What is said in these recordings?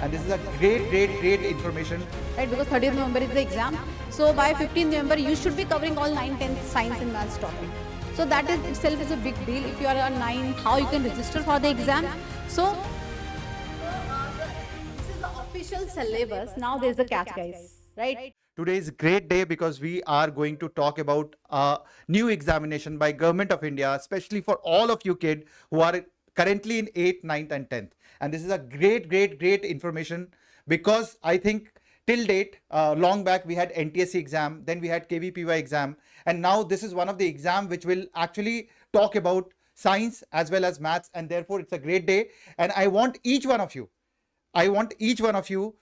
And this is a great information. Right, because 30th November is the exam. So by 15th November, you should be covering all 9, 10 science and maths topic. So that is itself is a big deal. If you are a 9, how you can register for the exam. So this is the official syllabus. Now there is a catch, guys. Right? Today is a great day because we are going to talk about a new examination by Government of India, especially for all of you kids who are currently in 8th, 9th and 10th. And this is a great information because I think till date, long back we had NTSC exam, then we had KVPY exam, and now this is one of the exam which will actually talk about science as well as maths, and therefore it's a great day. And I want each one of you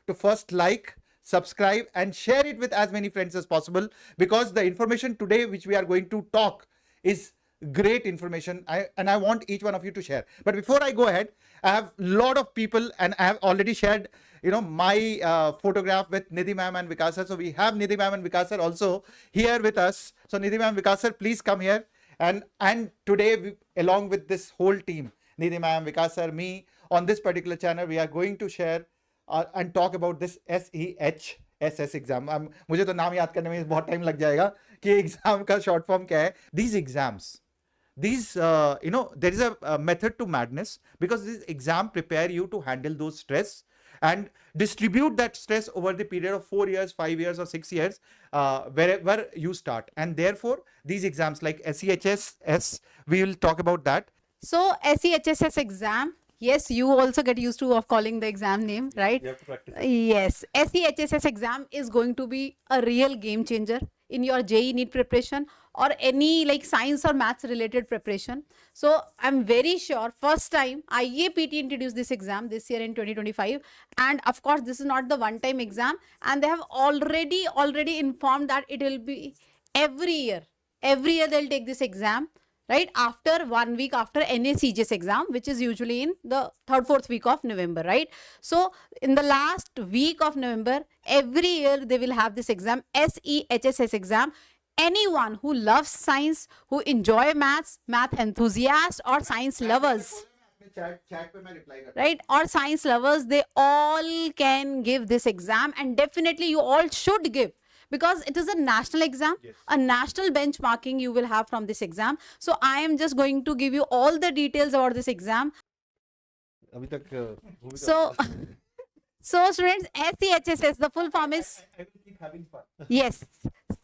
to first like, subscribe and share it with as many friends as possible, because the information today which we are going to talk is great information, and I want each one of you to share. But before I go ahead, I have a lot of people, and I have already shared my photograph with Nidhi ma'am and Vikas sir. So we have Nidhi ma'am and Vikas sir also here with us. So Nidhi ma'am, Vikas sir, please come here. And today along with this whole team, Nidhi ma'am, Vikas sir, me, on this particular channel, we are going to share and talk about this SEHSS exam. मुझे तो नाम याद करने में बहुत time लग जाएगा कि एग्जाम का शॉर्ट फॉर्म क्या है. These exams, there is a method to madness, because this exam prepare you to handle those stress and distribute that stress over the period of 4 years, 5 years or 6 years, wherever you start. And therefore these exams like SEHSS, we will talk about that. So SEHSS exam. Yes, you also get used to of calling the exam name, right? You have to practice. Yes, SEHSS exam is going to be a real game changer in your JEE NEET preparation or any like science or maths related preparation. So I'm very sure first time IAPT introduced this exam this year in 2025, and of course this is not the one time exam, and they have already informed that it will be every year they'll take this exam. Right after 1 week after NACGS exam, which is usually in the 3rd, 4th week of November, right? So in the last week of November, every year they will have this exam, SEHSS exam. Anyone who loves science, who enjoy math enthusiasts or science lovers, right, or science lovers, they all can give this exam, and definitely you all should give, because it is a national exam. Yes. A national benchmarking you will have from this exam. So I am just going to give you all the details about this exam. अभी तक So students, SEHSS, the full form is, I will keep having fun. yes,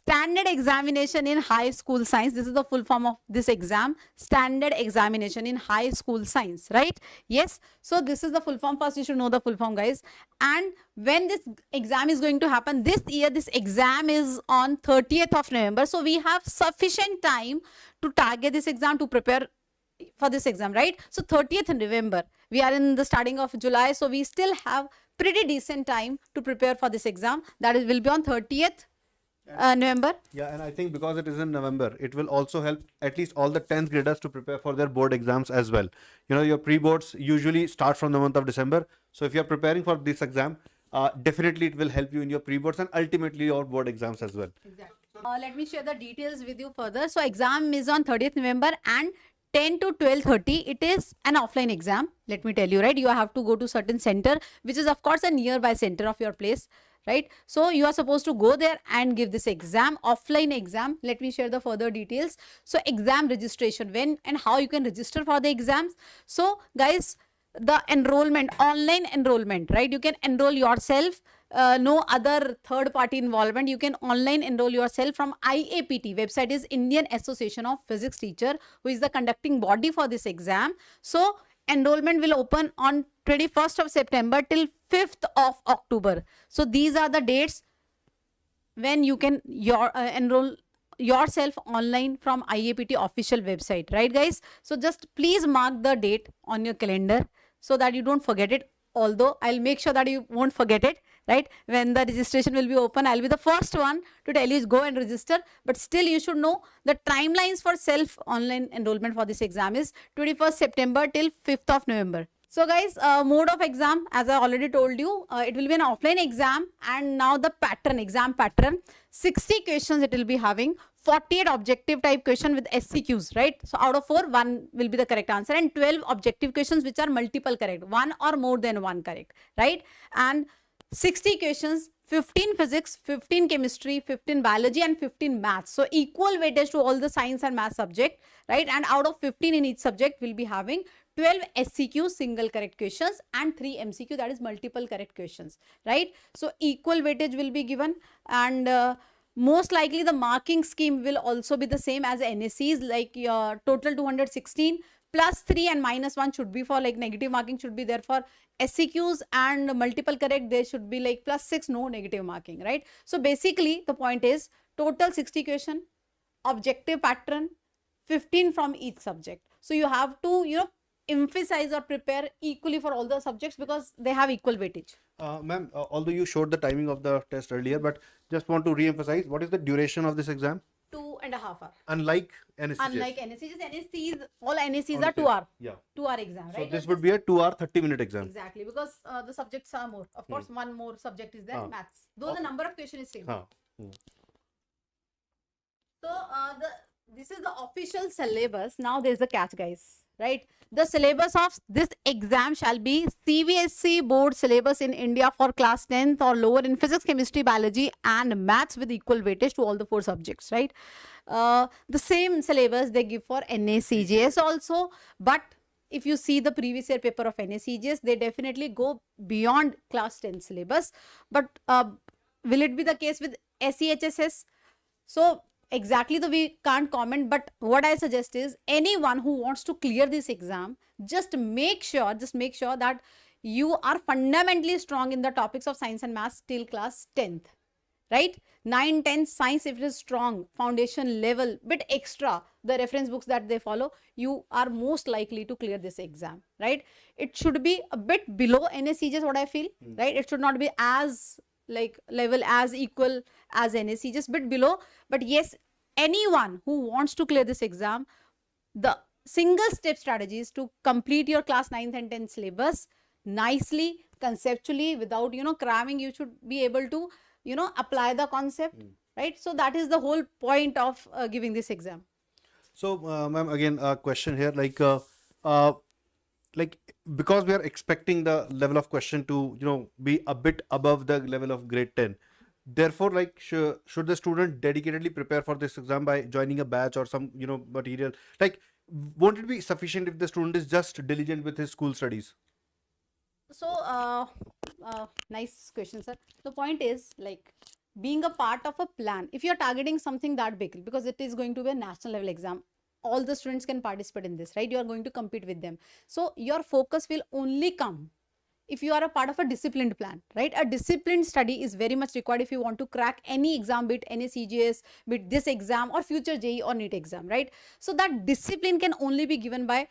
Standard Examination in High School Science. This is the full form of this exam, Standard Examination in High School Science, right? Yes. So this is the full form. First you should know the full form, guys. And when this exam is going to happen this year, this exam is on 30th of November. So we have sufficient time to target this exam, to prepare for this exam, right? So 30th November, we are in the starting of July, so we still have pretty decent time to prepare for this exam. That will be on 30th November. Yeah, and I think because it is in November, it will also help at least all the 10th graders to prepare for their board exams as well. Your pre-boards usually start from the month of December. So if you're preparing for this exam, definitely it will help you in your pre-boards and ultimately your board exams as well. Exactly. Let me share the details with you further. So exam is on 30th November and 10 to 12:30. It is an offline exam. Let me tell you, right? You have to go to certain center, which is of course a nearby center of your place, right? So you are supposed to go there and give this exam, offline exam. Let me share the further details. So exam registration, when and how you can register for the exams. So guys, the enrollment, online enrollment, right? You can enroll yourself. No other third party involvement. You can online enroll yourself from IAPT. Website is Indian Association of Physics Teacher, who is the conducting body for this exam. So enrollment will open on 21st of September till 5th of October. So these are the dates when you can enroll yourself online from IAPT official website, right guys? So just please mark the date on your calendar so that you don't forget it. Although I'll make sure that you won't forget it, right? When the registration will be open, I'll be the first one to tell you go and register. But still you should know the timelines for self online enrollment for this exam is 21st September till 5th of November. So guys, mode of exam, as I already told you, it will be an offline exam. And now the pattern, exam pattern, 60 questions it will be having. 48 objective type question with SCQs, right? So out of 4, 1 will be the correct answer, and 12 objective questions which are multiple correct, 1 or more than 1 correct, right? And 60 questions, 15 physics, 15 chemistry, 15 biology, and 15 maths. So equal weightage to all the science and math subject, right? And out of 15 in each subject, we'll be having 12 SCQ single correct questions and 3 MCQ, that is multiple correct questions, right? So equal weightage will be given, and most likely the marking scheme will also be the same as NSCs, like your total 216 plus 3 and minus 1 should be for like negative marking should be there for SCQs, and multiple correct there should be like plus 6, no negative marking, right? So basically the point is total 60 question, objective pattern, 15 from each subject. So you have to, emphasize or prepare equally for all the subjects because they have equal weightage. Ma'am, although you showed the timing of the test earlier, but just want to re-emphasize, what is the duration of this exam? 2.5 hours. Unlike NSCs. Unlike NSCs, all NSCs are Okay. 2 hour. Yeah. 2 hour exam, So right? this would be a 2-hour, 30-minute exam. Exactly, because the subjects are more. Of course, one more subject is there, Ah. maths. Though the number of questions is same. Huh. So this is the official syllabus. Now there's the catch, guys. Right? The syllabus of this exam shall be CBSE board syllabus in India for class 10th or lower in physics, chemistry, biology, and maths with equal weightage to all the 4 subjects. Right? The same syllabus they give for NACGS also, but if you see the previous year paper of NACGS, they definitely go beyond class 10 syllabus. But will it be the case with SEHSS? So exactly we can't comment, but what I suggest is anyone who wants to clear this exam, just make sure that you are fundamentally strong in the topics of science and maths till class 10th, right? 9, 10 science, if it is strong, foundation level, bit extra, the reference books that they follow, you are most likely to clear this exam, right? It should be a bit below NSCGS, what I feel, right? It should not be as like level as equal as NSC, just bit below. But yes, anyone who wants to clear this exam, the single step strategies to complete your class 9th and 10th syllabus nicely, conceptually, without cramming, you should be able to apply the concept, right? So that is the whole point of giving this exam. So, ma'am, again, a question here, like because we are expecting the level of question to be a bit above the level of grade 10, therefore, like should the student dedicatedly prepare for this exam by joining a batch or some material, like won't it be sufficient if the student is just diligent with his school studies? So nice question, sir. The point is like being a part of a plan. If you're targeting something that big, because it is going to be a national level exam, all the students can participate in this, right? You are going to compete with them. So your focus will only come if you are a part of a disciplined plan, right? A disciplined study is very much required if you want to crack any exam, be it NACGS, be it this exam or future JEE or NEET exam, right? So that discipline can only be given by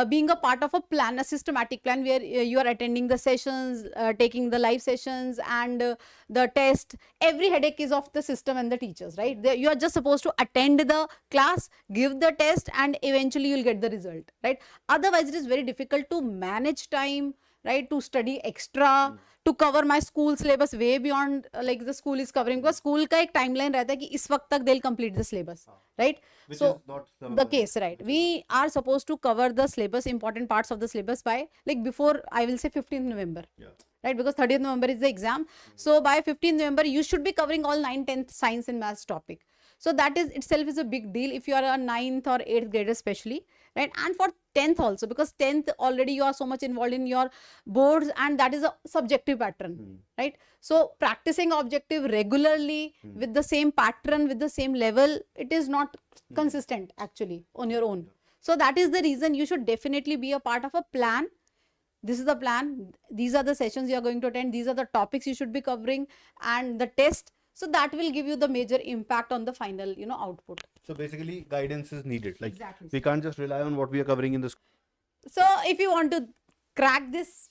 being a part of a plan, a systematic plan where you are attending the sessions, taking the live sessions and the test. Every headache is of the system and the teachers, right? You are just supposed to attend the class, give the test, and eventually you'll get the result, right? Otherwise, it is very difficult to manage time, right? To study extra, to cover my school syllabus way beyond like the school is covering, because school का एक timeline रहता है कि इस वक्त तक they'll complete the syllabus, right? Which So is not the case, right? We are supposed to cover the syllabus, important parts of the syllabus by like before, I will say 15th November. Yeah. Right, because 30th November is the exam. So by 15th November, you should be covering all 9th, 10th science and maths topic. So that is itself is a big deal if you are a 9th or 8th grader especially, right? And for 10th also, because 10th already you are so much involved in your boards and that is a subjective pattern, right? So practicing objective regularly with the same pattern, with the same level, it is not consistent actually on your own. So that is the reason you should definitely be a part of a plan. This is the plan. These are the sessions you are going to attend. These are the topics you should be covering and the test. So that will give you the major impact on the final, output. So basically, guidance is needed. Like Exactly. we can't just rely on what we are covering in the school. So if you want to crack this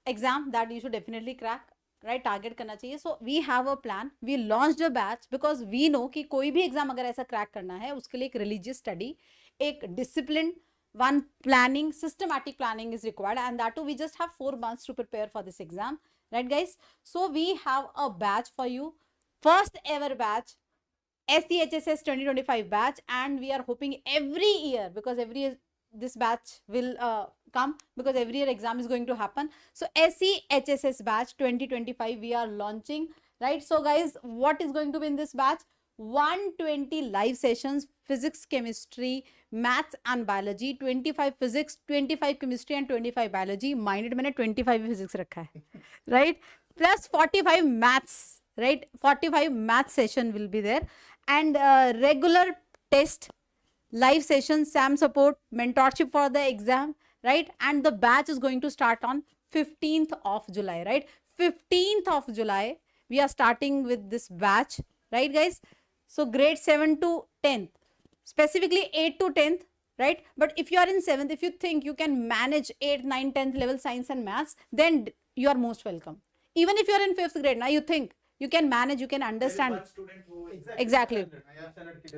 exam, that you should definitely crack, right? Target करना चाहिए. So we have a plan. We launched a batch because we know कि कोई भी exam अगर ऐसा crack करना है, उसके लिए एक religious study, एक discipline, one planning, systematic planning is required, and that too we just have 4 months to prepare for this exam, right, guys? So we have a batch for you, first ever batch SEHSS 2025 batch, and we are hoping every year, because every year this batch will come, because every year exam is going to happen. So SEHSS batch 2025 we are launching, right? So guys, what is going to be in this batch? 120 live sessions, physics, chemistry, maths and biology, 25 physics, 25 chemistry and 25 biology. Minded मैंने 25 physics रखा है, right? Plus 45 maths, right? 45 math session will be there, and regular test, live session, SAM support, mentorship for the exam, right? And the batch is going to start on 15th of July, right? 15th of July, we are starting with this batch, right guys? So grade 7 to 10th, specifically 8 to 10th, right? But if you are in 7th, if you think you can manage 8th, 9th, 10th level science and maths, then you are most welcome. Even if you are in 5th grade, now you think you can manage, you can understand. Exactly.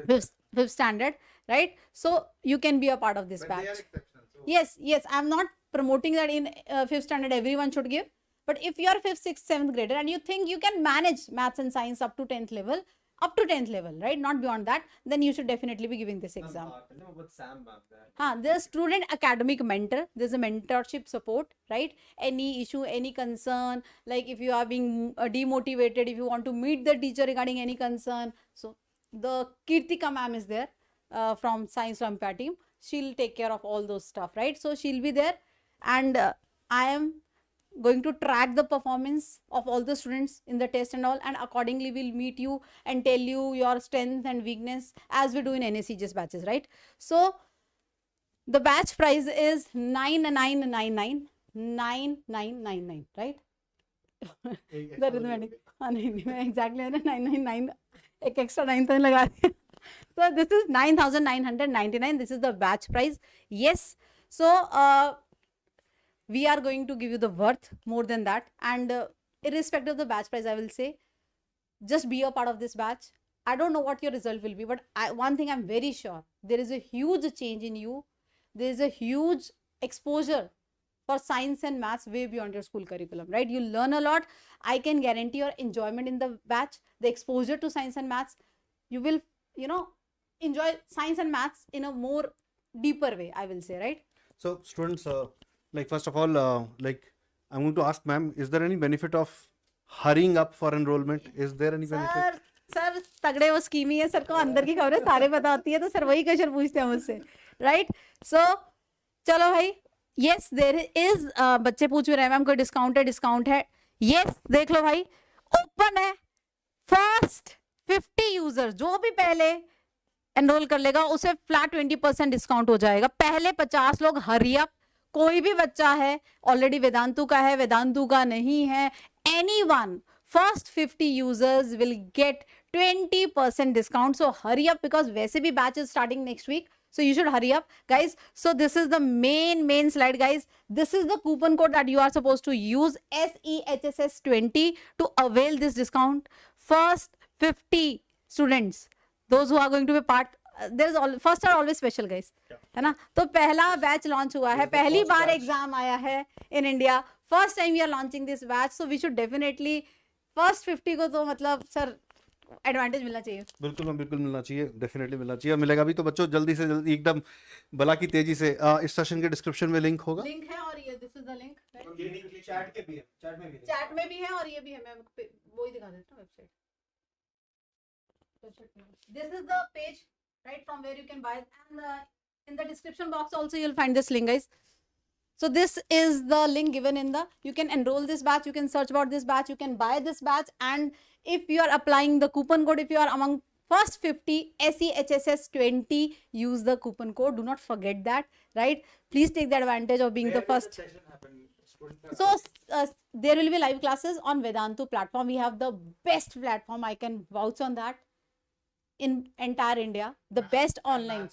Fifth standard, right? So you can be a part of this batch. Yes, I'm not promoting that in 5th standard everyone should give, but if you are 5th, 6th, 7th grader and you think you can manage maths and science up to 10th level, right, not beyond that, then you should definitely be giving this exam. There's student academic mentor, there's a mentorship support, right? Any issue, any concern, like if you are being demotivated, if you want to meet the teacher regarding any concern, so the Kirtika ma'am is there from Science Olympiad team. She'll take care of all those stuff, right? So she'll be there, and I am going to track the performance of all the students in the test and all, and accordingly we'll meet you and tell you your strength and weakness as we do in NACGS batches, right? So the batch price is 9999, 9999, right? The arithmetic, exactly 999, एक extra 9 तो लगा दिया. So this is 9999. This is the batch price. Yes. So we are going to give you the worth more than that, and irrespective of the batch price, I will say just be a part of this batch. I don't know what your result will be, but one thing I'm very sure, there is a huge change in you. There is a huge exposure for science and maths way beyond your school curriculum, right? You learn a lot. I can guarantee your enjoyment in the batch, the exposure to science and maths. You will, enjoy science and maths in a more deeper way, I will say, right? So students, first of all, I'm going to ask ma'am, is there any benefit of hurrying up for enrollment? Is there any benefit? Sir तगड़े वो स्कीमी है, sir को अंदर की खबरें सारे पता होती है, तो सर वही क्वेश्चन पूछते हैं मुझसे, राइट? सो चलो भाई, यस देयर इज, बच्चे पूछ भी रहे हैं मैम कोई डिस्काउंट है, यस देख लो भाई, ओपन है. फर्स्ट 50 यूजर जो भी पहले एनरोल कर लेगा उसे फ्लैट 20% डिस्काउंट हो जाएगा. पहले 50 लोग हरी अप. कोई भी बच्चा है, ऑलरेडी वेदांतु का है, वेदांतु का नहीं है, anyone, first 50 users will get 20% discount. So hurry up, because वैसे भी batch is starting next week. So you should hurry up, guys. So this is the main slide, guys. This is the coupon code that you are supposed to use, SEHSS20, to avail this discount. First 50 students, those who are going to be part, first are always special, guys, है ना? तो पहला batch launch हुआ है, पहली बार exam आया है in India, first time we are launching this batch. So we should definitely first 50 को तो मतलब सर एडवांटेज मिलना चाहिए. बिल्कुल मिलना चाहिए, डेफिनेटली मिलना चाहिए. मिलेगा भी तो बच्चों जल्दी से जल्दी, एकदम भला की तेजी से. इस सेशन के डिस्क्रिप्शन में लिंक होगा, लिंक है, और ये दिस इज द लिंक, ये लिंक चैट के भी है, चैट में भी है और ये भी है. मैं वो ही दिखा देता हूं, website. This is the page, right, from where you can buy it, and in the description box also you'll find this link, guys. So this is the link given in the, you can enroll this batch, you can search about this batch, you can buy this batch, and if you are applying the coupon code, if you are among first 50 SEHSS20, use the coupon code. Do not forget that, right? Please take the advantage of being the first. So there will be live classes on Vedantu platform. We have the best platform, I can vouch on that, in entire India, the best online.